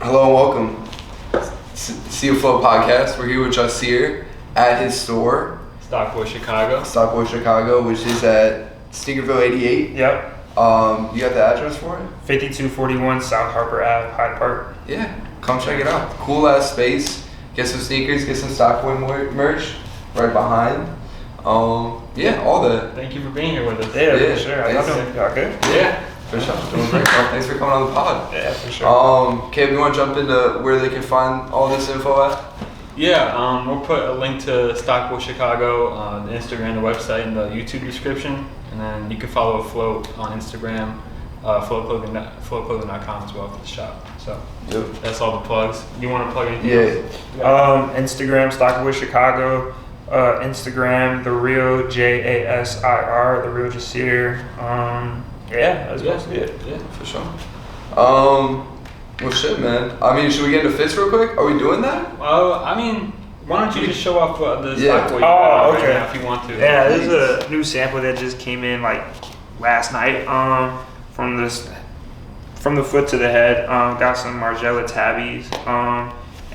Hello and welcome. See a Flow podcast. We're here with Jasir at his store, Stockboy Chicago. Stockboy Chicago, which is at Sneakerville 88. Yep. You got the address for it? 5241 South Harper Ave, Hyde Park. Yeah, come check it out. Cool ass space. Get some sneakers, get some Stockboy merch right behind. Yeah, all the. Thank you for being here with us. Yeah, Yeah, for sure. Y'all thanks. y'all good? Yeah. For sure. Doing great. Well, thanks for coming on the pod. Yeah, for sure. Caleb, you want to jump into where they can find all this info at? Yeah, we'll put a link to Stockboy Chicago on the Instagram, the website, and the YouTube description. And then you can follow Flow on Instagram, flowclothing.com as well for the shop. So that's all the plugs. You want to plug anything else? Instagram, Stockboy Chicago. Instagram, The Real Jasir, The Real Jasir. Yeah, that's mostly it. Yeah, for sure. Well, shit, man. I mean, should we get into fits real quick? Are we doing that? I mean, why don't you just show off the Stockboy you Oh, right okay. now if you want to. Yeah, there's a new sample that just came in like last night. From the foot to the head. Got some Margiela tabbies.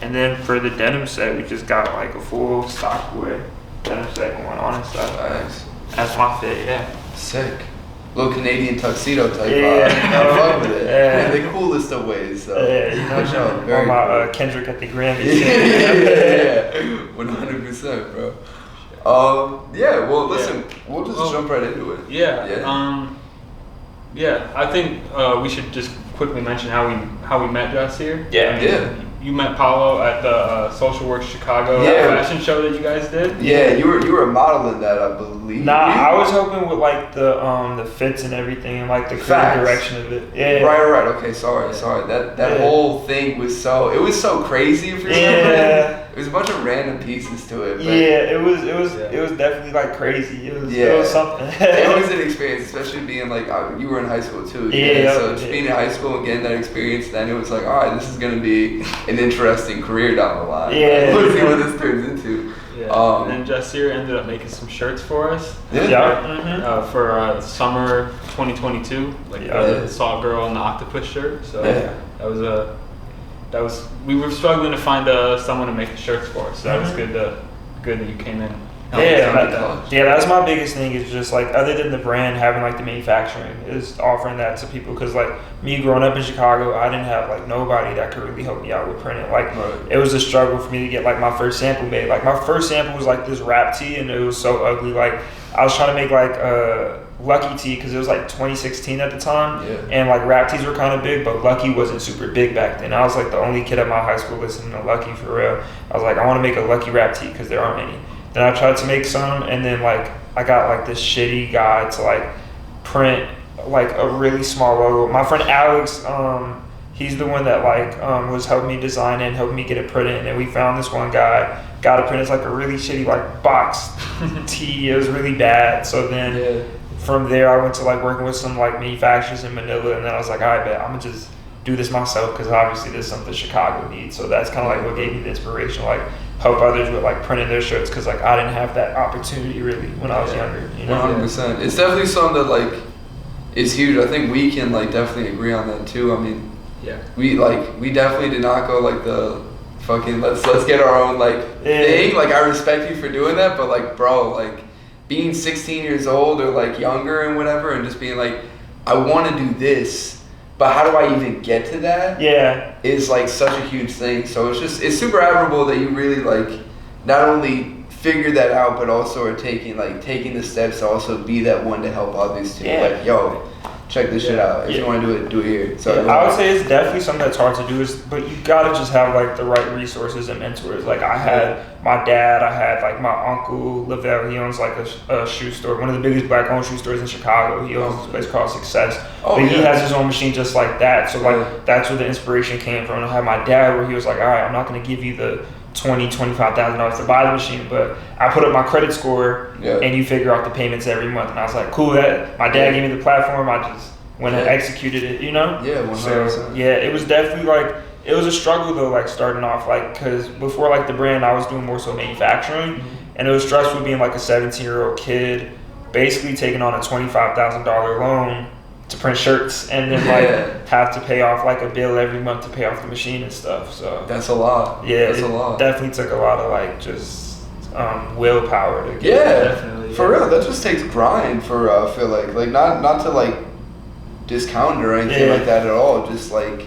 And then for the denim set, we just got like a full Stockboy denim set going on and stuff. Nice. That's my fit, yeah. Sick. Little Canadian tuxedo type Yeah, vibe. I fuck with it. yeah. In the coolest of ways, so. Yeah, you know, For sure. Very on my cool. Kendrick at the Grammys. yeah. 100%, bro. Yeah, well, listen, we'll just jump right into it. Yeah, I think we should just quickly mention how we met Jasir. Yeah. You met Paolo at the Social Work Chicago fashion show that you guys did. Yeah, you were modeling that, I believe. Nah, I was hoping with like the fits and everything and like the creative direction of it. Yeah. Right. Okay, sorry. That whole thing was so crazy for you. Yeah. It was a bunch of random pieces to it. But It was definitely like crazy. It was something. It was an experience, especially being like you were in high school too. So just being in high school and getting that experience, then it was like, all right, this is gonna be an interesting career down the line. Let's see what this turns into. Yeah. And then Jasir ended up making some shirts for us. For summer 2022, like the Salt Girl and the Octopus shirt. So that was we were struggling to find someone to make the shirts for us. So that was good that you came in. That's my biggest thing is just like, other than the brand having like the manufacturing, is offering that to people, because like me growing up in Chicago, I didn't have like nobody that could really help me out with printing. Like it was a struggle for me to get like my first sample made. Like my first sample was like this wrap tee, and it was so ugly. Like I was trying to make like a Lucky tee because it was like 2016 at the time, and like wrap tees were kind of big, but Lucky wasn't super big back then. I was like the only kid at my high school listening to Lucky for real. I was like, I want to make a Lucky wrap tee because there aren't any. Then I tried to make some, and then like I got like this shitty guy to like print like a really small logo. My friend Alex, he's the one that like was helping me design it and helping me get it printed. And then we found this one guy, got it printed. It's like a really shitty like box tee. It was really bad. So then from there I went to like working with some like manufacturers in Manila, and then I was like, all right, bet I'm gonna just do this myself, because obviously this is something Chicago needs. So that's kind of like what gave me the inspiration, like help others with like printing their shirts, because like I didn't have that opportunity really when I was younger. You know, 100%. It's definitely something that like is huge. I think we can like definitely agree on that too. I mean, we definitely did not go like the fucking let's get our own like thing. Like I respect you for doing that, but like bro, like being 16 years old or like younger and whatever, and just being like, I want to do this, but how do I even get to that? Is like such a huge thing. So it's super admirable that you really like not only figured that out, but also are taking the steps to also be that one to help others too. Like, yo, check this shit out. If you want to do it here. So I would say it's definitely something that's hard to do, but you gotta just have like the right resources and mentors. Like I had my dad, I had like my uncle Lavelle. He owns like a shoe store, one of the biggest black owned shoe stores in Chicago. He owns a place called Success. But he has his own machine just like that. So like that's where the inspiration came from. I had my dad where he was like, all right, I'm not gonna give you the $25,000 to buy the machine, but I put up my credit score and you figure out the payments every month. And I was like, cool, that my dad gave me the platform, I just went and executed it, you know? 100%. So it was definitely like, it was a struggle though, like starting off, like, cause before like the brand, I was doing more so manufacturing, and it was stressful being like a 17-year-old kid, basically taking on a $25,000 loan to print shirts and then like have to pay off like a bill every month to pay off the machine and stuff. So that's a lot. Yeah, that's a lot. Definitely took a lot of like just willpower to get. Yeah, definitely. For real, that just takes grind. For I feel like not to like discount or anything like that at all. Just like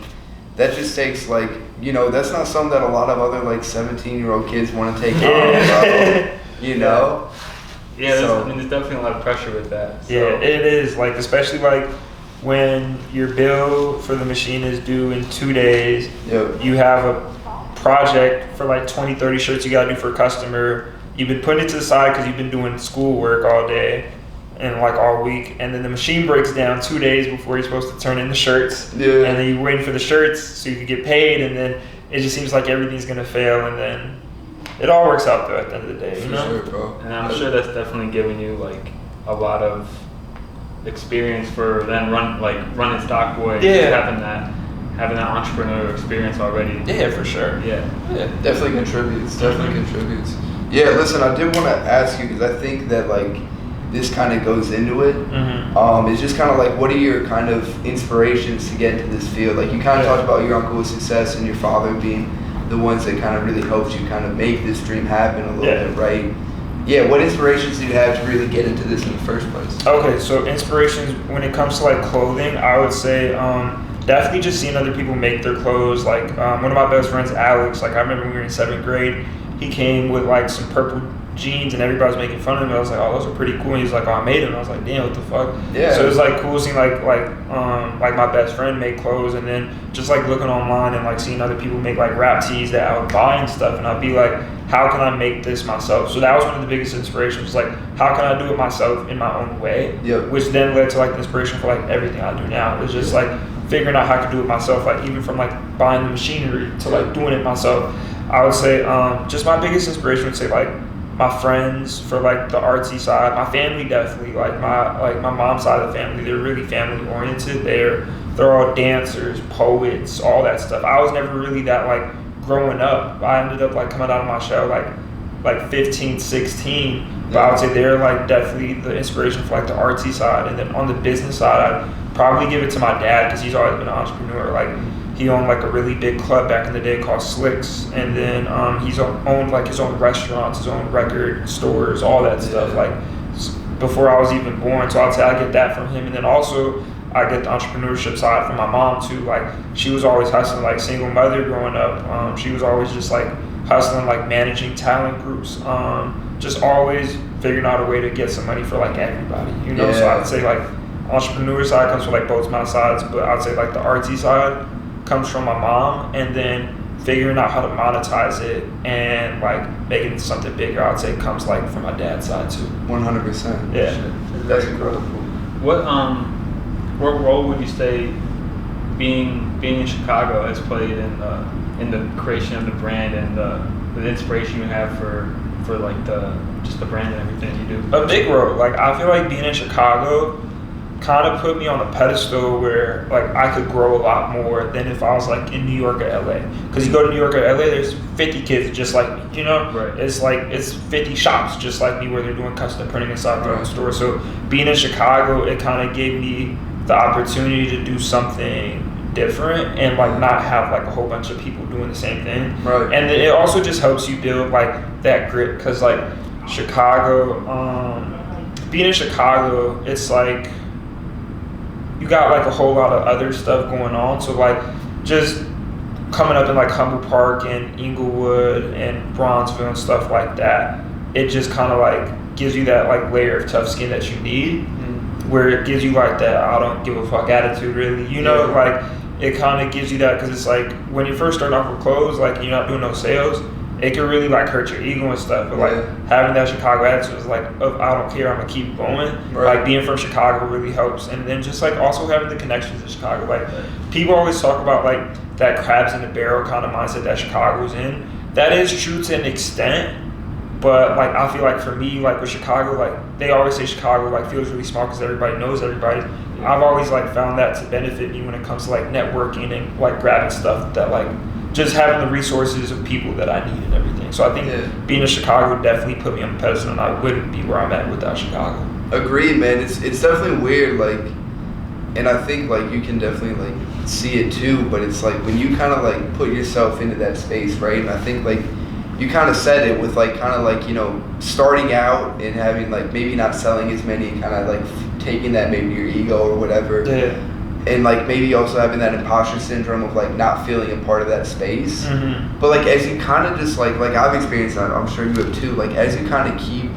that just takes like, you know, that's not something that a lot of other like 17-year-old kids want to take on, bro. You know. Yeah, so, there's definitely a lot of pressure with that. So. Yeah, it is. Like, especially like when your bill for the machine is due in 2 days, you have a project for like 20, 30 shirts you gotta do for a customer. You've been putting it to the side because you've been doing schoolwork all day and like all week, and then the machine breaks down 2 days before you're supposed to turn in the shirts. And then you're waiting for the shirts so you can get paid, and then it just seems like everything's gonna fail, and then it all works out though at the end of the day, you know? Sure, bro. And I'm sure that's definitely giving you like a lot of experience for then running Stockboy. Having that entrepreneur experience already. Yeah, for sure. Yeah. Definitely contributes. Yeah, listen, I did want to ask you, because I think that like this kind of goes into it. It's just kind of like, what are your kind of inspirations to get into this field? Like you kind of talked about your uncle's success and your father being the ones that kind of really helped you kind of make this dream happen a little bit, right? Yeah, what inspirations do you have to really get into this in the first place? Okay, so inspirations when it comes to like clothing, I would say definitely just seeing other people make their clothes. Like one of my best friends, Alex, like I remember when we were in 7th grade, he came with like some purple jeans and everybody was making fun of him. I was like, oh, those are pretty cool. And he was like, oh, I made them. I was like, damn, what the fuck? Yeah. So it was like cool seeing like my best friend make clothes, and then just like looking online and like seeing other people make like rap tees that I would buy and stuff, and I'd be like, how can I make this myself? So that was one of the biggest inspirations, like how can I do it myself in my own way? Which then led to like the inspiration for like everything I do now. It's just like figuring out how I can do it myself, like even from like buying the machinery to like doing it myself. I would say just my biggest inspiration would say like my friends for like the artsy side, my family definitely, like my mom's side of the family, they're really family oriented. They're all dancers, poets, all that stuff. I was never really that like growing up. I ended up like coming out of my shell like 15, 16. But I would say they're like definitely the inspiration for like the artsy side. And then on the business side, I'd probably give it to my dad, because he's always been an entrepreneur. Like he owned like a really big club back in the day called Slicks, and then he's owned like his own restaurants, his own record stores, all that stuff, like before I was even born. So I'd say I get that from him. And then also I get the entrepreneurship side from my mom too. Like she was always hustling, like single mother growing up. She was always just like hustling, like managing talent groups, just always figuring out a way to get some money for like everybody, you know? So I'd say like entrepreneur side comes from like both my sides, but I'd say like the artsy side comes from my mom, and then figuring out how to monetize it and like make it into something bigger, I'd say comes like from my dad's side too. 100%. Yeah. That's incredible. What role would you say being in Chicago has played in the creation of the brand and the inspiration you have for like the brand and everything you do? A big role. Like I feel like being in Chicago kind of put me on a pedestal where like I could grow a lot more than if I was like in New York or LA. Because you go to New York or LA, there's 50 kids just like me, you know? Right. It's 50 shops just like me where they're doing custom printing inside their own store. So being in Chicago, it kind of gave me the opportunity to do something different and like not have like a whole bunch of people doing the same thing. Right. And it also just helps you build like that grit, because like Chicago, being in Chicago, it's like you got like a whole lot of other stuff going on. So like just coming up in like Humboldt Park and Inglewood and Bronzeville and stuff like that, it just kind of like gives you that like layer of tough skin that you need, where it gives you like that I don't give a fuck attitude, really, you know? Like it kind of gives you that, because it's like when you first start off with clothes, like you're not doing no sales, it can really like hurt your ego and stuff. But like having that Chicago attitude is like, oh, I don't care, I'm gonna keep going. Like being from Chicago really helps. And then just like also having the connections in Chicago. Like people always talk about like that crabs in the barrel kind of mindset that Chicago's in. That is true to an extent. But like I feel like for me, like with Chicago, like they always say Chicago like feels really small because everybody knows everybody. I've always like found that to benefit me when it comes to like networking and like grabbing stuff, that like just having the resources of people that I need and everything. So I think being in Chicago definitely put me on the pedestal, and I wouldn't be where I'm at without Chicago. Agreed, man. It's definitely weird, like and I think like you can definitely like see it too, but it's like when you kind of like put yourself into that space, right? And I think like you kind of said it with like kind of like, you know, starting out and having like maybe not selling as many, kind of like taking that maybe your ego or whatever. Yeah. And like maybe also having that imposter syndrome of like not feeling a part of that space. Mm-hmm. But like as you kind of just like I've experienced that, I'm sure you have too, like as you kind of keep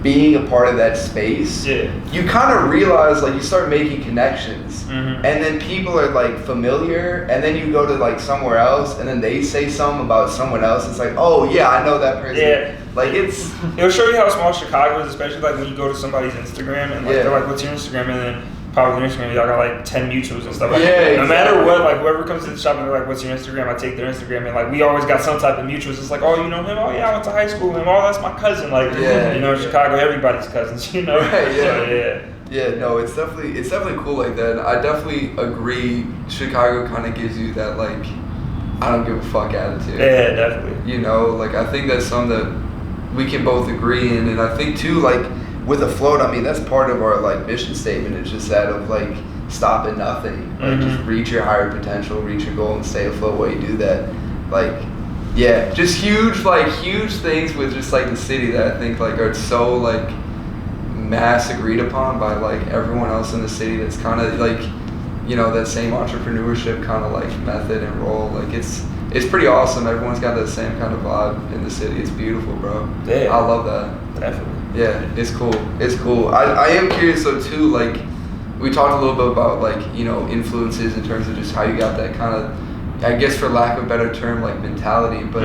being a part of that space, you kind of realize like you start making connections, and then people are like familiar, and then you go to like somewhere else and then they say something about someone else. It's like, oh yeah, I know that person. Yeah. Like it'll show you how small Chicago is, especially like when you go to somebody's Instagram and like they're like, what's your Instagram? And then probably Instagram, y'all got like 10 mutuals and stuff like that. No matter what, like whoever comes to the shop and they're like, what's your Instagram? I take their Instagram, and like we always got some type of mutuals. It's like, oh, you know him? Oh yeah, I went to high school with him. Oh, that's my cousin. Like, you know, Chicago, everybody's cousins, you know? Right, So, yeah, no, it's definitely cool like that. And I definitely agree. Chicago kind of gives you that like, I don't give a fuck attitude. Yeah, definitely. You know, like I think that's something that we can both agree in, and I think too, like with a float, I mean that's part of our like mission statement. It's just that of like stop at nothing, like just reach your higher potential, reach your goal, and stay afloat while you do that. Like, yeah, just huge things with just like the city that I think like are so like mass agreed upon by like everyone else in the city. That's kind of like, you know, that same entrepreneurship kind of like method and role. Like it's pretty awesome. Everyone's got the same kind of vibe in the city. It's beautiful, bro. Yeah, I love that. Definitely. Yeah, it's cool. I am curious though too, like we talked a little bit about like, you know, influences in terms of just how you got that kind of, I guess for lack of a better term, like mentality, but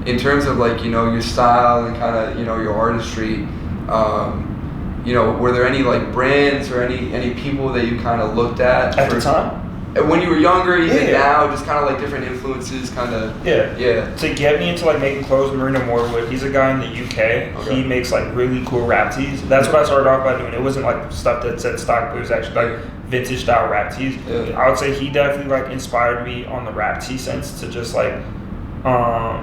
in terms of like, you know, your style and kind of, you know, your artistry, you know, were there any like brands or any people that you kind of looked at the time? When you were younger, even now, just kind of like different influences, kind of. Yeah. To get me into like making clothes, Marina Moorwood, he's a guy in the UK. Okay. He makes like really cool rap tees. That's what I started off by doing. It wasn't like stuff that said Stockboy. It was actually like vintage style rap tees. Yeah. I would say he definitely like inspired me on the rap tee sense to just like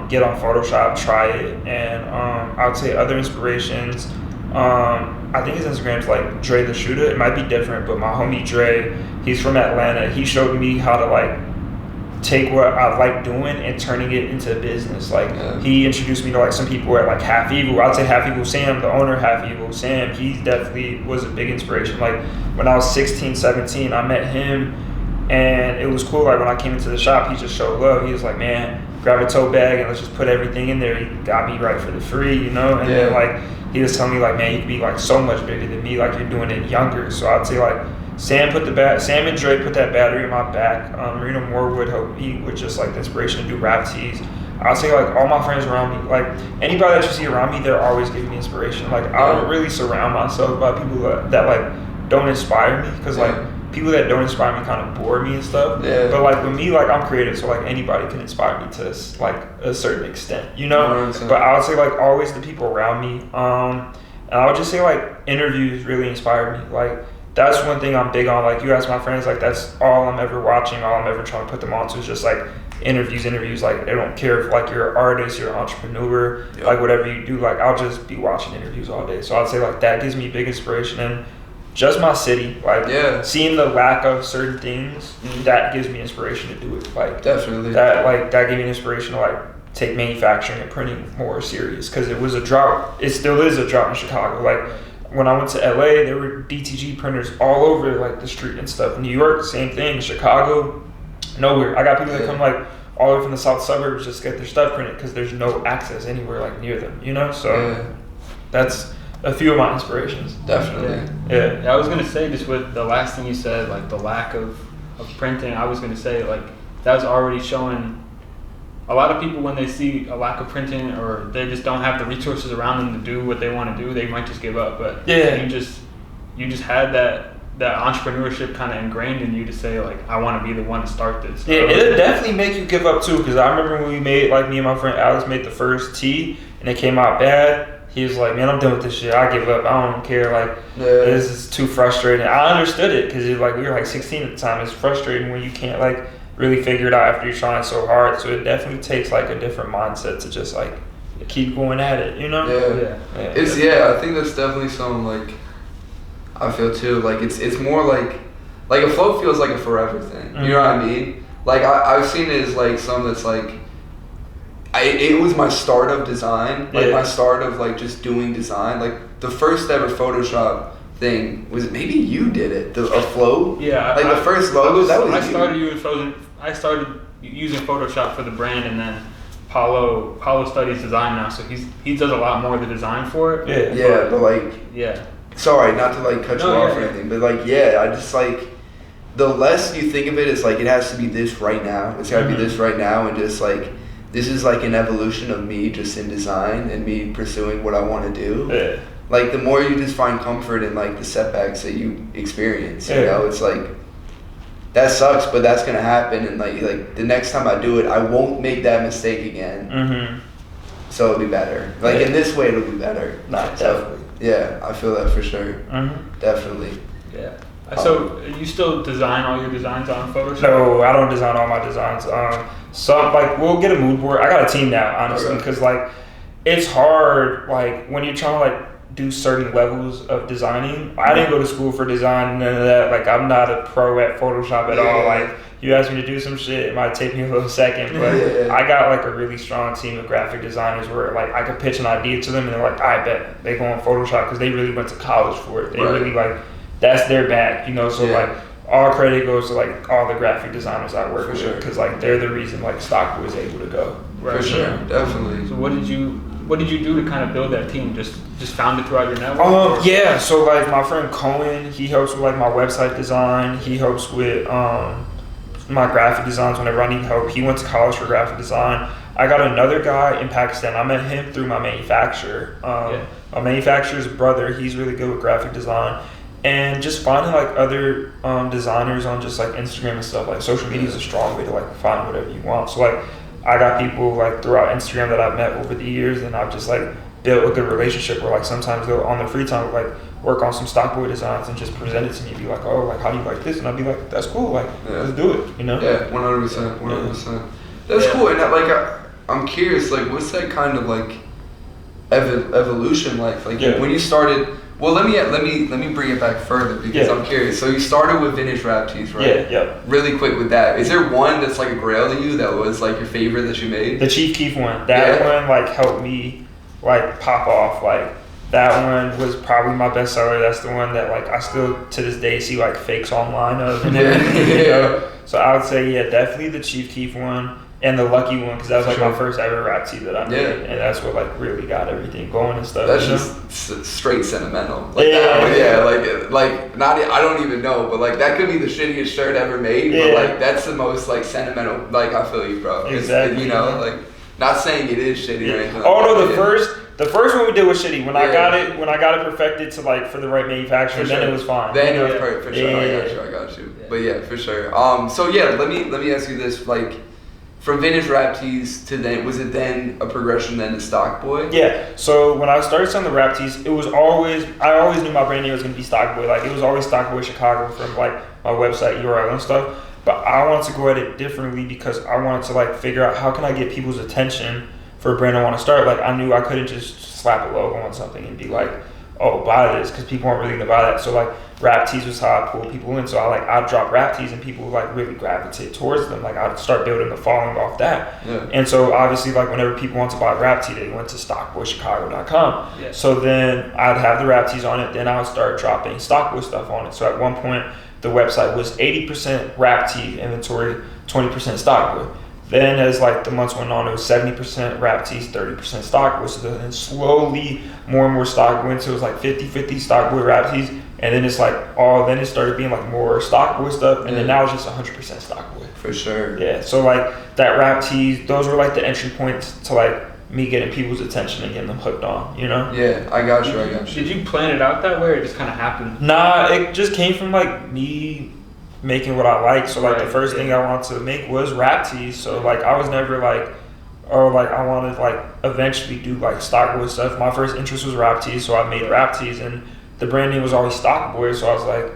get on Photoshop, try it, and I would say other inspirations. I think his Instagram's like Dre the Shooter. It might be different, but my homie Dre, he's from Atlanta. He showed me how to like take what I like doing and turning it into a business. Like he introduced me to like some people at like Half Evil. I'd say Half Evil Sam, the owner of Half Evil Sam, he definitely was a big inspiration. Like when I was 16, 17, I met him and it was cool. Like when I came into the shop, he just showed love. He was like, man, grab a tote bag and let's just put everything in there. He got me right for the free, you know? And then like he was telling me like, man, you could be like so much bigger than me, like you're doing it younger. So I'd say like Sam and Dre put that battery in my back. Marina Moorwood helped me with just like the inspiration to do rap tees. I'd say like all my friends around me, like anybody that you see around me, they're always giving me inspiration. Like I don't really surround myself by people that like don't inspire me, because like people that don't inspire me kind of bore me and stuff. Yeah. But like with me, like I'm creative, so like anybody can inspire me to like a certain extent, you know. 100%. But I would say like always the people around me. And I would just say like interviews really inspire me. Like that's one thing I'm big on. Like you ask my friends, like that's all I'm ever watching, all I'm ever trying to put them on to is just like interviews. Like I don't care if like you're an artist, you're an entrepreneur, like whatever you do, like I'll just be watching interviews all day. So I'd say like that gives me big inspiration. And just my city, like seeing the lack of certain things, that gives me inspiration to do it. Like definitely that gave me inspiration to like take manufacturing and printing more serious, because it was a drought. It still is a drought in Chicago. Like when I went to LA, there were DTG printers all over like the street and stuff. New York, same thing. Chicago, nowhere. I got people that come like all the way from the south suburbs just to get their stuff printed because there's no access anywhere like near them, you know? So that's a few of my inspirations. Definitely. Yeah, I was gonna say, just with the last thing you said, like the lack of printing, I was gonna say like that was already showing a lot of people when they see a lack of printing or they just don't have the resources around them to do what they want to do, they might just give up. But you just had that entrepreneurship kind of ingrained in you to say like, I want to be the one to start this. Yeah, it'll definitely make you give up too, because I remember when we made, like me and my friend Alex made the first tee and it came out bad. He was like, man, I'm done with this shit. I give up. I don't care. Like, this is too frustrating. I understood it because like we were like 16 at the time. It's frustrating when you can't like really figure it out after you're trying so hard. So it definitely takes like a different mindset to just like keep going at it, you know? I think that's definitely something like I feel too. Like it's more like like a float feels like a forever thing. You know what I mean? Like I've seen it as like some that's like, it was my start of design, like my start of like just doing design. Like the first ever Photoshop thing was, maybe you did it, a float. Yeah, like the first logo. I started using Photoshop for the brand, and then Paolo studies design now, so he does a lot more of the design for it. But like sorry, not to like cut you off or anything, but like I just like, the less you think of it as like it has to be this right now. It's got to be this right now, and just like, this is like an evolution of me just in design and me pursuing what I want to do. Yeah. Like the more you just find comfort in like the setbacks that you experience, you know, it's like, that sucks, but that's gonna happen, and like the next time I do it, I won't make that mistake again. So it'll be better. Like in this way, it'll be better. Definitely. Yeah, I feel that for sure. Definitely. Yeah. So you still design all your designs on Photoshop? No, I don't design all my designs. Some like, we'll get a mood board. I got a team now, honestly, because like it's hard. Like when you're trying to like do certain levels of designing. I didn't go to school for design, none of that. Like I'm not a pro at Photoshop at all. Like you ask me to do some shit, it might take me a little second, but I got like a really strong team of graphic designers where like I could pitch an idea to them and they're like, I bet they go on Photoshop because they really went to college for it. They really like, that's their bag, you know. So like all credit goes to like all the graphic designers I work with, because like they're the reason like Stockboy was able to go. For sure, definitely. So what did you do to kind of build that team? Just found it throughout your network? Yeah, so like my friend Cohen, he helps with like my website design. He helps with my graphic designs whenever I need help. He went to college for graphic design. I got another guy in Pakistan. I met him through my manufacturer. My manufacturer's brother, he's really good with graphic design. And just finding like other designers on just like Instagram and stuff. Like social media is a strong way to like find whatever you want. So like I got people like throughout Instagram that I've met over the years, and I've just like built a good relationship where like sometimes they'll on their free time like work on some Stockboy designs and just present it to me and be like, oh, like how do you like this? And I'd be like, that's cool, like let's do it, you know? Yeah, 100%. That's cool. And like I'm curious, like what's that kind of like evolution like when you started? Well, let me bring it back further because I'm curious. So you started with vintage rap tees, right? Yeah. Really quick with that. Is there one that's like a grail to you that was like your favorite that you made? The Chief Keef one. That one like helped me like pop off. Like that one was probably my best seller. That's the one that like I still to this day see like fakes online of and everything. You know? So I would say definitely the Chief Keef one. And the Lucky one, because that was like my first ever rap tee that I made, and that's what like really got everything going and stuff. That's just straight sentimental. Like like not. I don't even know, but like that could be the shittiest shirt ever made, but like that's the most like sentimental. Like I feel you, bro. Exactly. You know, like not saying it is shitty or anything. The first one we did was shitty. When I got it perfected to like for the right manufacturer, then it was fine. Then it was perfect for sure. I got you. But yeah, for sure. So let me ask you this, like. From vintage rap tees to then, was it then a progression then to Stockboy? Yeah. So when I started selling the rap tees, I always knew my brand name was going to be Stockboy. Like it was always Stockboy Chicago from like my website URL and stuff. But I wanted to go at it differently because I wanted to like figure out how can I get people's attention for a brand I want to start. Like I knew I couldn't just slap a logo on something and be like, oh, buy this, because people aren't really gonna buy that. So like rap tees was how I pull people in. So I'd drop rap tees and people would like really gravitate towards them. Like I'd start building the following off that. Yeah. And so obviously like whenever people want to buy a rap tee, they went to stockboychicago.com. Yeah. So then I'd have the rap tees on it, then I would start dropping Stockboy stuff on it. So at one point the website was 80% rap tee inventory, 20% Stockboy. Then as like the months went on, it was 70% rap tees, 30% Stockboy. So then slowly more and more Stockboy until it was like 50-50 Stockboy rap tees. And then it's like then it started being like more Stockboy stuff. And then now it's just 100% Stockboy. For sure. Yeah. So like that rap tees, those were like the entry points to like me getting people's attention and getting them hooked on, you know? Yeah, I got you. Did you plan it out that way or it just kind of happened? Nah, it just came from like me making what I like. So like the first thing I wanted to make was rap tees. So like I was never like, oh, like I wanted like eventually do like Stockboy stuff. My first interest was rap tees, so I made rap tees, and the brand name was always Stockboy. So I was like,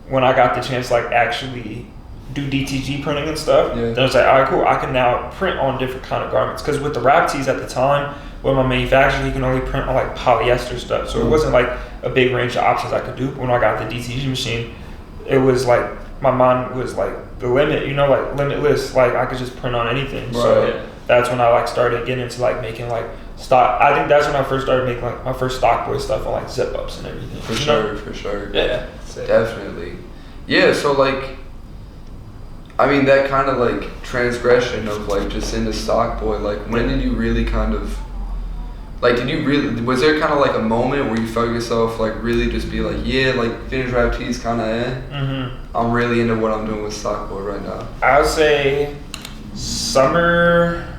when I got the chance to like actually do DTG printing and stuff, then I was like, all right, cool, I can now print on different kind of garments. Because with the rap tees at the time, with my manufacturer, he can only print on like polyester stuff. So it wasn't like a big range of options I could do. But when I got the DTG machine, it was like my mind was like the limit, like limitless. Like I could just print on anything. Right. So that's when I like started getting into like making like stock. I think that's when I first started making like my first Stockboy stuff on like zip ups and everything. For sure. Yeah. Definitely. Yeah. So like, I mean, that kind of like transgression of like just into Stockboy. Like, when did you really kind of like? Was there kind of like a moment where you felt yourself like really just be like, yeah, like vintage rap tees kind of I'm really into what I'm doing with Stockboy right now. I would say summer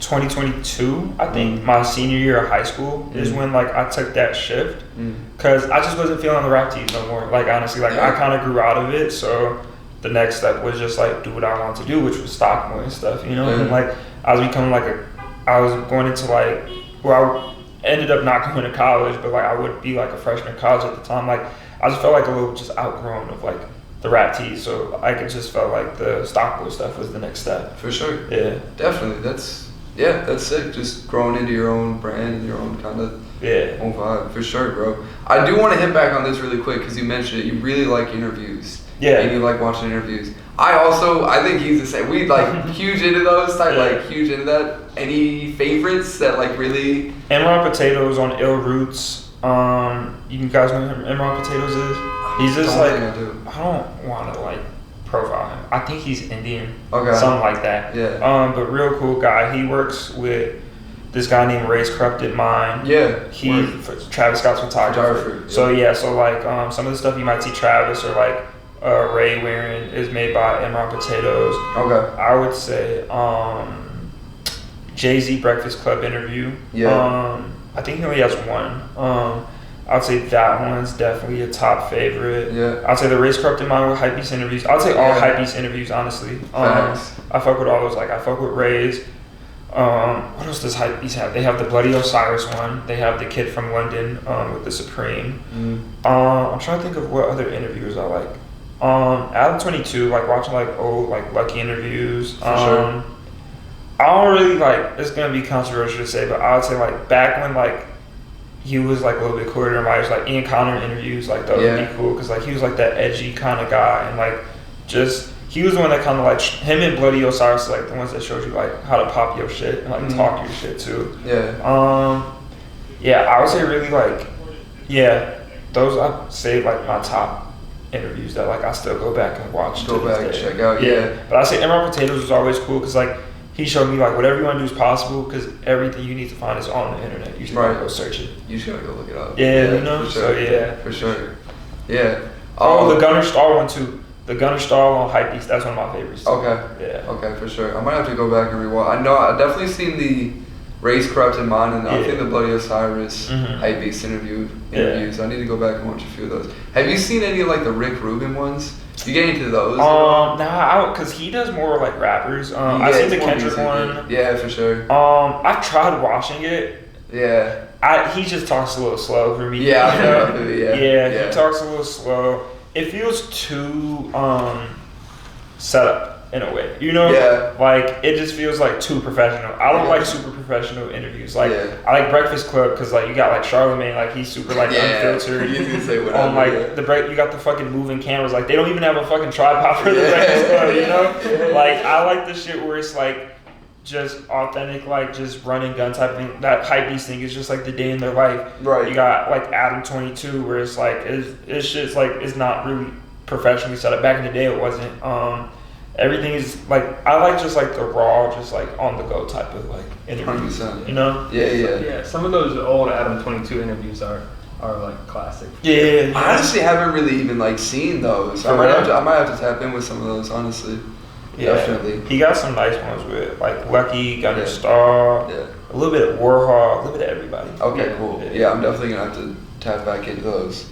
2022, I think my senior year of high school is when like I took that shift because I just wasn't feeling the rap tees no more. Like honestly, like I kind of grew out of it. So the next step was just like do what I wanted to do, which was Stockboy and stuff, And like I was becoming like I was going into like, well, I ended up not going to college, but like I would be like a freshman in college at the time. Like I just felt like a little just outgrown of like the rap tees, so I just felt like the Stockboy stuff was the next step. For sure. Yeah. Definitely. That's sick. Just growing into your own brand and your own kind of own vibe. For sure, bro. I do want to hit back on this really quick because you mentioned it. You really like interviews. Yeah. And you like watching interviews. I think he's the same. We like huge into those type, like huge into that. Any favorites that like really? Emerald Potatoes on Ill Roots. You guys know who Emerald Potatoes is? He's just like, I don't want to like profile him. I think he's Indian. Okay. Something like that. Yeah. But real cool guy. He works with this guy named Ray's Corrupted Mind. Yeah. Travis Scott's photographer. So so like some of the stuff you might see Travis or like Ray wearing is made by Emerald Potatoes. Okay. I would say Jay-Z Breakfast Club interview. Yeah. I think he only has one. I'd say that one's definitely a top favorite. Yeah. I'd say the Ray's Corrupted Mind with Hypebeast interviews. I'd say all Hypebeast interviews, honestly. I fuck with all those. Like, I fuck with Ray's. What else does Hypebeast have? They have the Bloody Osiris one. They have the Kid from London with the Supreme. I'm trying to think of what other interviews I like. Adam 22, like watching like old like Lucky interviews. For sure. I don't really like. It's gonna be controversial to say, but I would say like back when like he was like a little bit cooler than everybody. Like Ian Connor interviews, like that would be cool because like he was like that edgy kind of guy and like just he was the one that kind of like him and Bloody Osiris like the ones that showed you like how to pop your shit and like talk your shit too. Yeah. Yeah, I would say really like those I'd say like my top interviews that like I still go back and watch. Go back and check out. Yeah. But I say Emerald Potatoes was always cool because like he showed me like whatever you want to do is possible because everything you need to find is on the internet. You just gotta go search it. You just gotta go look it up. Yeah, For sure. So for sure. Yeah. The Gunner Star one too. The Gunner Star on Hypebeast, that's one of my favorites. Too. Okay. Yeah. Okay, for sure. I might have to go back and rewatch. I know I definitely seen the Ray's Corrupted Mind and I think the Bloody Osiris Hypebeast interviews. I need to go back and watch a few of those. Have you seen any of like the Rick Rubin ones? You get into those? Nah, because he does more like rappers. I've seen the Kendrick one. Yeah, for sure. I've tried watching it. Yeah. He just talks a little slow for me. Yeah, he talks a little slow. It feels too set up in a way, Yeah. Like it just feels like too professional. I don't like super professional interviews. Like I like Breakfast Club because like you got like Charlamagne, like he's super like unfiltered. You can say whatever. On like you got the fucking moving cameras. Like they don't even have a fucking tripod for the Breakfast Club. Like I like the shit where it's like just authentic, like just run and gun type thing. That Hypebeast thing is just like the day in their life. Right. You got like Adam 22 where it's like it's just like it's not really professionally set up. Back in the day it wasn't. Everything is like I like just like the raw, just like on the go type of like interviews. 100%. Yeah. Some of those old Adam 22 interviews are like classic. Yeah. I honestly haven't really even like seen those. I might have to tap in with some of those. Honestly. Yeah. Definitely. He got some nice ones with like Lucky, Gunner Star, a little bit of Warhol, a little bit of everybody. Okay, cool. Yeah, I'm definitely gonna have to tap back into those.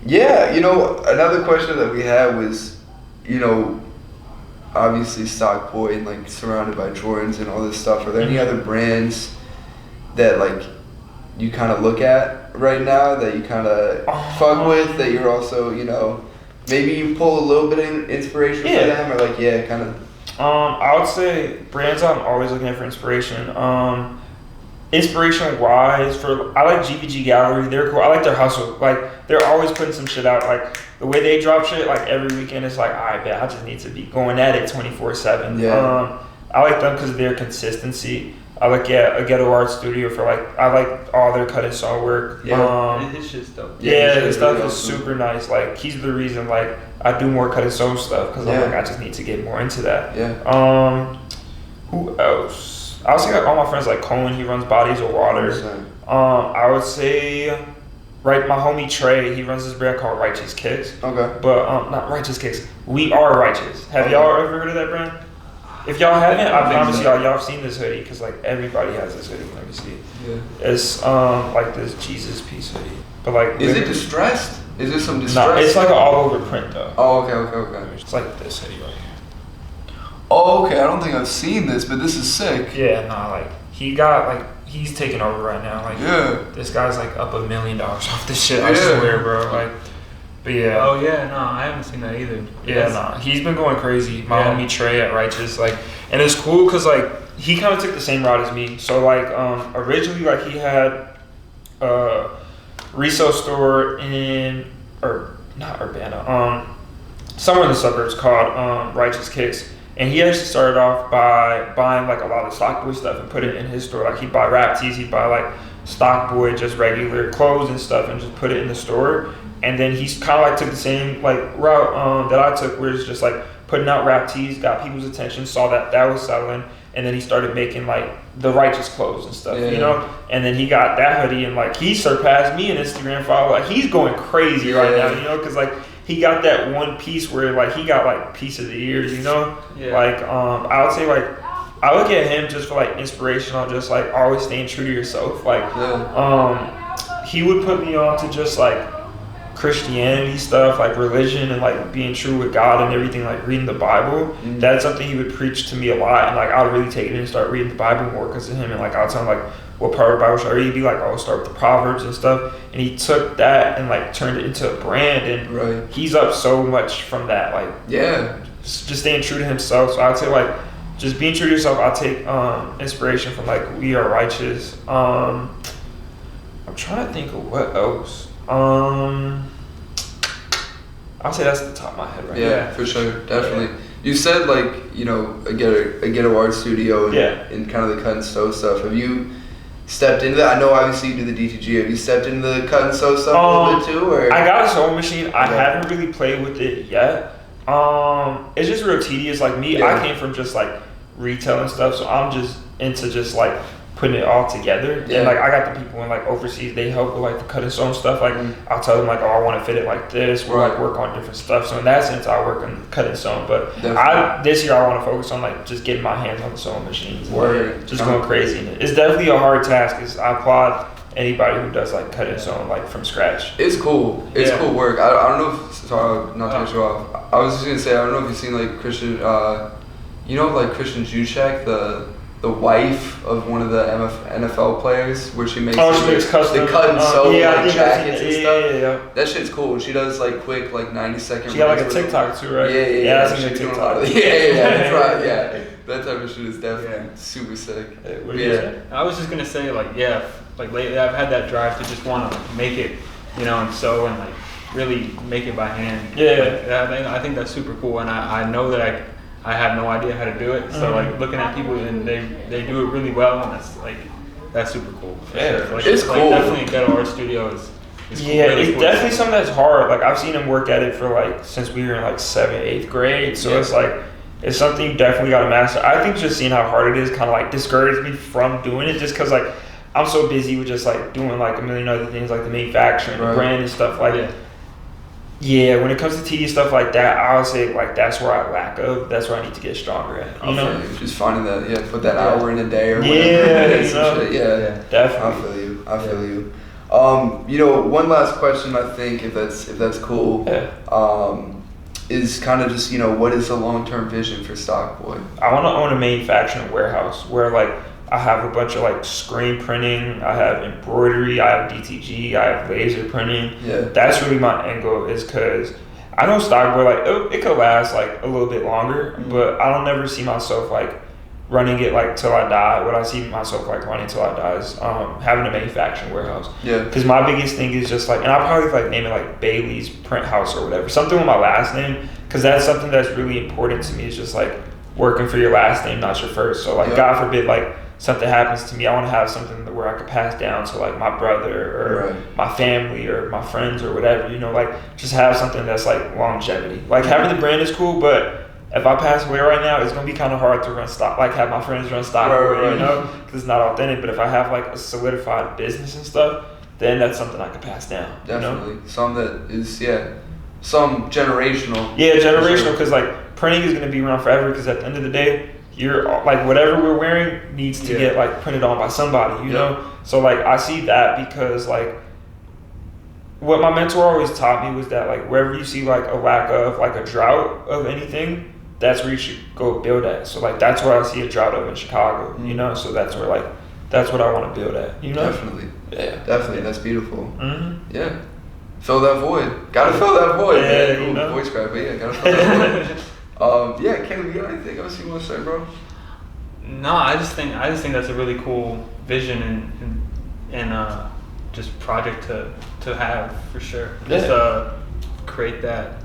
Yeah. Another question that we had was. Obviously Stockboy and like surrounded by Jordans and all this stuff. Are there any other brands that like you kind of look at right now that you kind of fuck with that you're also maybe you pull a little bit of inspiration from them or like kind of. I would say brands I'm always looking at for inspiration. inspiration wise, I like GVG Gallery. They're cool. I like their hustle. Like they're always putting some shit out. Like the way they drop shit, like every weekend, it's like, I bet I just need to be going at it 24/7. Yeah. I like them because of their consistency. I like a Ghetto Art Studio for like, I like all their cut and sew work. Yeah, his shit's dope. Yeah, his stuff is super nice. Like he's the reason like I do more cut and sew stuff because I'm like, I just need to get more into that. Yeah. Who else? I would say like all my friends like Cohen. He runs Bodies of Water. I would say my homie Trey. He runs this brand called Righteous Kicks. Okay. But not Righteous Kicks. We Are Righteous. Have y'all ever heard of that brand? If y'all haven't, I promise y'all have seen this hoodie because like everybody has this hoodie. Let me see. Yeah. It's like this Jesus piece hoodie. But like, is it distressed? Is there some distress? No, it's like an all over print though. Oh, okay. It's like this hoodie right here. Oh, okay. I don't think I've seen this, but this is sick. Yeah, nah, like he's taking over right now. Like, this guy's like up $1 million off this shit. I swear, bro. Like, but yeah. Oh yeah, no, I haven't seen that either. Yeah, nah, he's been going crazy. My homie Trey at Righteous, like, and it's cool because like he kind of took the same route as me. So like, originally like he had a resale store not Urbana, somewhere in the suburbs called Righteous Kicks. And he actually started off by buying like a lot of Stockboy stuff and put it in his store. Like he'd buy rap tees, he'd buy like Stockboy, just regular clothes and stuff, and just put it in the store. And then he's kind of like took the same like route that I took, where it's just like putting out rap tees, got people's attention, saw that was selling, and then he started making like the Righteous clothes and stuff, you know. And then he got that hoodie, and like he surpassed me in Instagram follow. Like he's going crazy right now, you know, because like he got that one piece where like he got like piece of the year, you know. Like I would say like I look at him just for like inspirational, just like always staying true to yourself. Like he would put me on to just like Christianity stuff, like religion and like being true with God and everything, like reading the Bible. That's something he would preach to me a lot, and like I would really take it in and start reading the Bible more because of him. And like I would tell him like, what part of the Bible should I read? He'd be like, oh, start with the Proverbs and stuff. And he took that and like turned it into a brand, and he's up so much from that. Like just staying true to himself. So I'd say like just being true to yourself. I take inspiration from like We Are Righteous. I'm trying to think of what else. I'll say that's the top of my head right now. Yeah, for sure, definitely. You said like, you know, a ghetto art studio and kind of the cut and sew stuff. Have you stepped into that? I know obviously you do the DTG. Have you stepped into the cut and sew stuff a little bit too? Or? I got a sewing machine. I haven't really played with it yet. It's just real tedious. Like me, I came from just like retail and stuff, so I'm just into just like putting it all together. And like I got the people in like overseas, they help with like the cut and sew stuff. Like I'll tell them like, oh, I want to fit it like this, or like work on different stuff. So in that sense, I work on cut and sew. But this year I want to focus on like just getting my hands on the sewing machines, just going crazy in it. It's definitely a hard task. I applaud anybody who does like cut and sew like from scratch. It's cool. It's cool work. I don't know if, sorry, not to cut you off. I was just gonna say, I don't know if you've seen like Christian, you know, like Christian Juszczyk, the wife of one of the NFL players, where she makes custom, the cut and sew like jackets and stuff. Yeah. That shit's cool. She does like quick, like 90-second. She got like a TikTok too, right? Yeah. I've seen a TikTok. That's right. Yeah, that type of shit is definitely super sick. I was just gonna say like like lately I've had that drive to just want to make it, you know, and sew and like really make it by hand. I think that's super cool, and I know that I have no idea how to do it, so like looking at people and they do it really well, and that's super cool. Like, it's cool. Like, definitely a ghetto art studio is it's really cool. Definitely something that's hard. Like I've seen him work at it for like since we were in like 7th, 8th grade, so it's like it's something you definitely got to master. I think just seeing how hard it is kind of like discouraged me from doing it, just because like I'm so busy with just like doing like a million other things, like the manufacturing, the brand and stuff like that. Yeah, when it comes to tedious stuff like that, I would say like that's where I lack of. That's where I need to get stronger at. You know, just finding that put that hour in a day or whatever. Definitely. I feel you. You know, one last question I think, if that's cool, is kind of just, you know, what is the long-term vision for Stockboy? I want to own a manufacturing warehouse where like I have a bunch of like screen printing, I have embroidery, I have DTG, I have laser printing. That's really my end goal, is because I know Stockboy, like it could last like a little bit longer, but I don't never see myself like running it like till I die. What I see myself like running till I die is having a manufacturing warehouse. Yeah. Because my biggest thing is just like, and I'll probably like name it like Bailey's Print House or whatever, something with my last name, because that's something that's really important to me. Is just like working for your last name, not your first. So like, God forbid, like something happens to me, I want to have something where I could pass down to like my brother or my family or my friends or whatever, you know, like just have something that's like longevity. Like having the brand is cool, but if I pass away right now, it's gonna be kind of hard to run stock, like have my friends run stock, you know, because it's not authentic. But if I have like a solidified business and stuff, then that's something I could pass down. Definitely, you know? Some that is some generational. Yeah, generational, because like printing is gonna be around forever. Because at the end of the day, you're like whatever we're wearing needs to get like printed on by somebody, you know. So like I see that because like what my mentor always taught me was that like wherever you see like a lack of like a drought of anything, that's where you should go build at. So like that's where I see a drought of in Chicago, you know. So that's where like that's what I want to build at, you know. Definitely, that's beautiful. Mm-hmm. Yeah, fill that void. Gotta fill that void. Yeah, man. you know? Voice crack, but gotta fill that void. Yeah, Caleb, you got anything else you want to say, bro? No, I just think that's a really cool vision and just project to have for sure. Just create that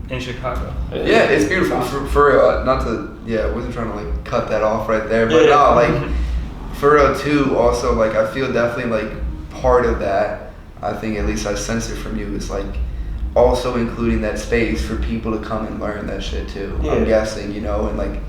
in Chicago. Yeah, it's beautiful for real. Not to I wasn't trying to like cut that off right there, but no, like for real too. Also, like I feel definitely like part of that. I think at least I sense it from you is like also including that space for people to come and learn that shit too. I'm guessing, you know, and like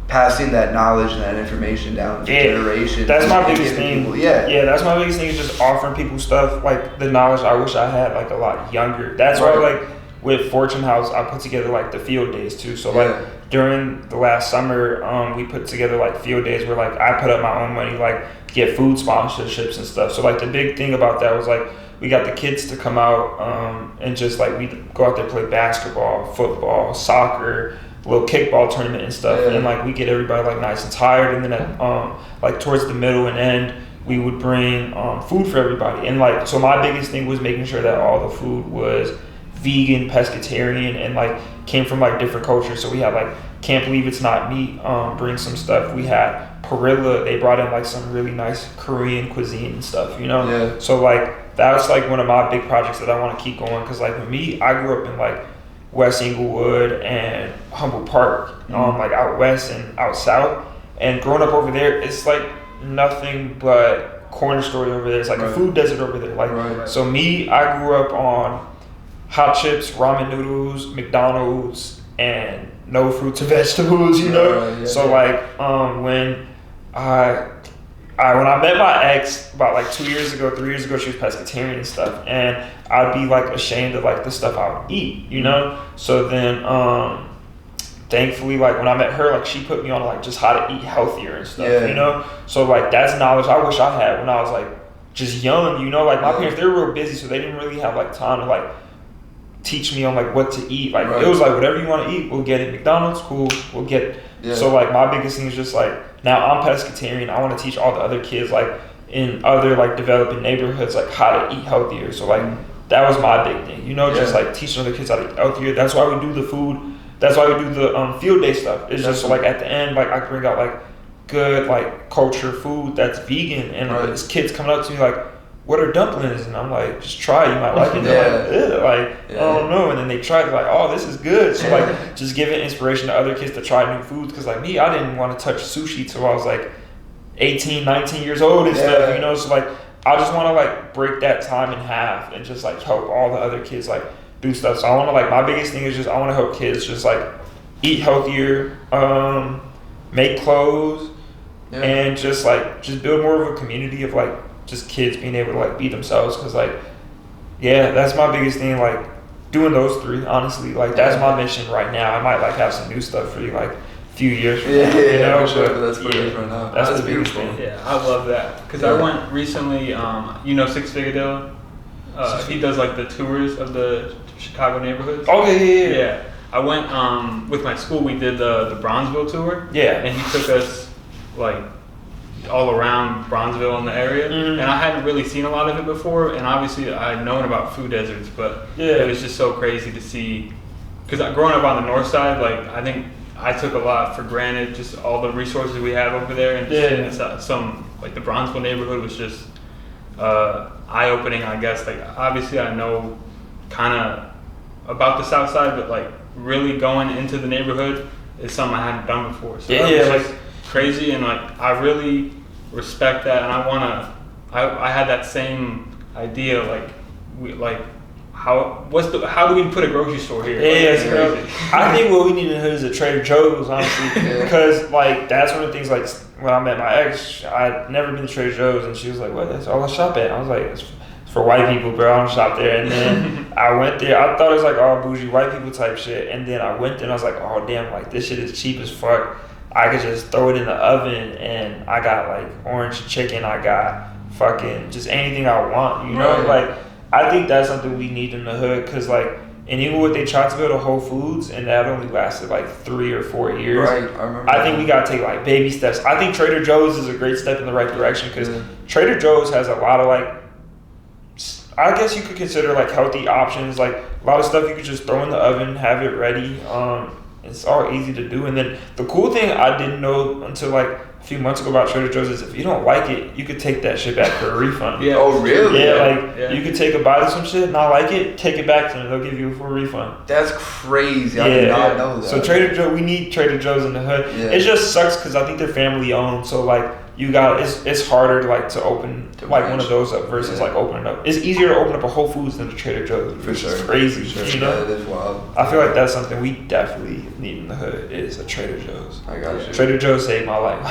passing that knowledge and that information down to generations. That's my biggest thing. People, that's my biggest thing is just offering people stuff like the knowledge I wish I had like a lot younger. That's why like with Fortune House I put together like the field days too. So like during the last summer we put together like field days where like I put up my own money, like get food sponsorships and stuff. So like the big thing about that was like we got the kids to come out and just like we go out there play basketball, football, soccer, little kickball tournament and stuff, and like we get everybody like nice and tired, and then at like towards the middle and end we would bring food for everybody. And like so my biggest thing was making sure that all the food was vegan, pescatarian, and like came from like different cultures. So we had like Can't Believe It's Not Meat bring some stuff. We had Perilla, they brought in like some really nice Korean cuisine and stuff, you know. So like that's like one of my big projects that I want to keep going, because like for me, I grew up in like West Inglewood and Humboldt Park, like out west and out south. And growing up over there, it's like nothing but corner stores over there. It's like a food desert over there. Like so me, I grew up on hot chips, ramen noodles, McDonald's, and no fruits and vegetables, you know. So like when I met my ex about like 3 years ago, she was pescatarian and stuff, and I'd be like ashamed of like the stuff I would eat, you know. So then thankfully like when I met her, like she put me on like just how to eat healthier and stuff, you know. So like that's knowledge I wish I had when I was like just young, you know. Like my parents, they were real busy, so they didn't really have like time to like teach me on like what to eat. Like it was like whatever you want to eat, we'll get it. McDonald's, cool, we'll get it. So like my biggest thing is just like now I'm pescatarian, I want to teach all the other kids like in other like developing neighborhoods like how to eat healthier. So like that was my big thing, you know, just like teaching other kids how to eat healthier. That's why we do the food, that's why we do the field day stuff. It's just so, like at the end like I can bring out like good like culture food that's vegan, and like, this kids coming up to me like, what are dumplings? And I'm like, just try, you might like it. They're like, I don't know. And then they try it, like, oh, this is good. So like just giving inspiration to other kids to try new foods. Because like me, I didn't want to touch sushi till I was like 18, 19 years old and stuff, you know. So like I just want to like break that time in half and just like help all the other kids like do stuff. So I want to like, my biggest thing is just I want to help kids just like eat healthier, make clothes, and just build more of a community of like just kids being able to like be themselves. Because like that's my biggest thing, like doing those three, honestly, like that's my mission right now. I might like have some new stuff for you like a few years from now, you know, for sure, but that's what it is right now. That's the biggest thing. I love that, because I went recently, you know, Six Figure Deal, he does like the tours of the Chicago neighborhoods. Okay, I went with my school, we did the Bronzeville tour, and he took us like all around Bronzeville in the area, and I hadn't really seen a lot of it before, and obviously I had known about food deserts, but it was just so crazy to see, because growing up on the north side, like I think I took a lot for granted, just all the resources we have over there, and just some like the Bronxville neighborhood was just eye-opening, I guess. Like obviously I know kind of about the South Side, but like really going into the neighborhood is something I hadn't done before. So that was like crazy, and like I really respect that, and I had that same idea, like how do we put a grocery store here? It's crazy. I think what we need in the hood is a Trader Joe's, honestly, because like that's one of the things. Like when I met my ex, I'd never been to Trader Joe's, and she was like, "What? That's all I shop at." I was like, "It's for white people, bro. I don't shop there." And then I went there. I thought it was like all bougie white people type shit, and then I went there and I was like, "Oh damn! Like this shit is cheap as fuck. I could just throw it in the oven, and I got like orange chicken. I got fucking just anything I want, you know, like." I think that's something we need in the hood, because like, and even what they tried to build a Whole Foods, and that only lasted like 3 or 4 years. Right, I remember. I think we gotta take like baby steps. I think Trader Joe's is a great step in the right direction, because Trader Joe's has a lot of like, I guess you could consider like healthy options, like a lot of stuff you could just throw in the oven, have it ready. It's all easy to do. And then the cool thing I didn't know until like a few months ago about Trader Joe's is if you don't like it, you could take that shit back for a refund. Yeah. Oh, really? Yeah, you could take a bite of some shit, not like it, take it back to them. They'll give you a full refund. That's crazy. I did not know that. So Trader Joe, we need Trader Joe's in the hood. Yeah. It just sucks because I think they're family owned. So like it's harder like to open like one of those up versus like opening up. It's easier to open up a Whole Foods than a Trader Joe's. For sure. It's crazy. For sure. You know? That is wild. I feel like that's something we definitely need in the hood is a Trader Joe's. I got you. Trader Joe's saved my life.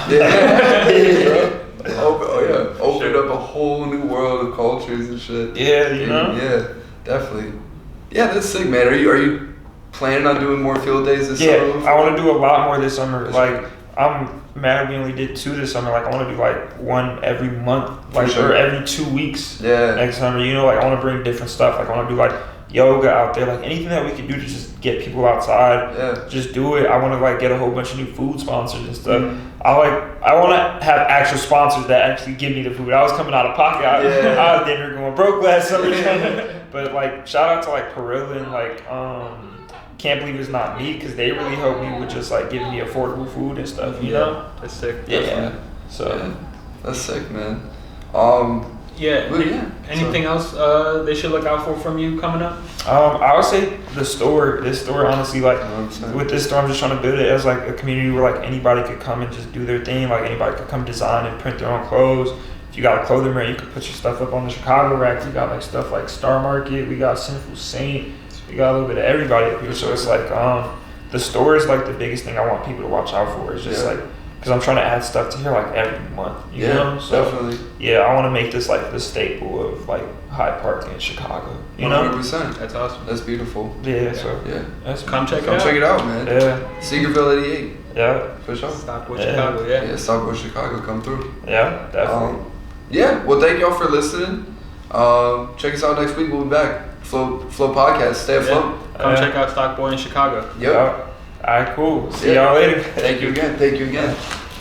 Opened up a whole new world of cultures and shit. Yeah, you know? Yeah, definitely. Yeah, that's sick, man. Are you planning on doing more field days this summer? Yeah, I want to do a lot more this summer. Like, I'm mad we only did 2 this summer. Like, I want to do like 1 every month, like or every 2 weeks. Next summer. You know, like I want to bring different stuff. Like I want to do like yoga out there, like anything that we can do to just get people outside. Just do it. I want to like get a whole bunch of new food sponsors and stuff. I want to have actual sponsors that actually give me the food. I was coming out of pocket. I was dinner going broke last summer. But like shout out to like Perilla and like Can't Believe It's Not Me, because they really helped me with just like giving me affordable food and stuff, you know? That's sick. Yeah. So that's sick, man. Anything else they should look out for from you coming up? I would say this store honestly, like 100%. With this store I'm just trying to build it as like a community where like anybody could come and just do their thing. Like anybody could come design and print their own clothes. If you got a clothing brand, you could put your stuff up on the Chicago rack. We got like stuff like Star Market, we got Sinful Saint, we got a little bit of everybody up here. So it's like the store is like the biggest thing I want people to watch out for. It's just like, because I'm trying to add stuff to here like every month, you know? So, definitely. Yeah, I want to make this like the staple of like Hyde Park in Chicago, you know? 100%. That's awesome. That's beautiful. Yeah, so come check it out, man. Yeah. Secretville 88. Yeah. For sure. Stockboy Chicago, yeah. Yeah, Stockboy Chicago, come through. Yeah, definitely. Well, thank y'all for listening. Check us out next week. We'll be back. Flow Podcast. Stay afloat. Come check out Stockboy in Chicago. Yep. All right, cool. See y'all later. Thank you again.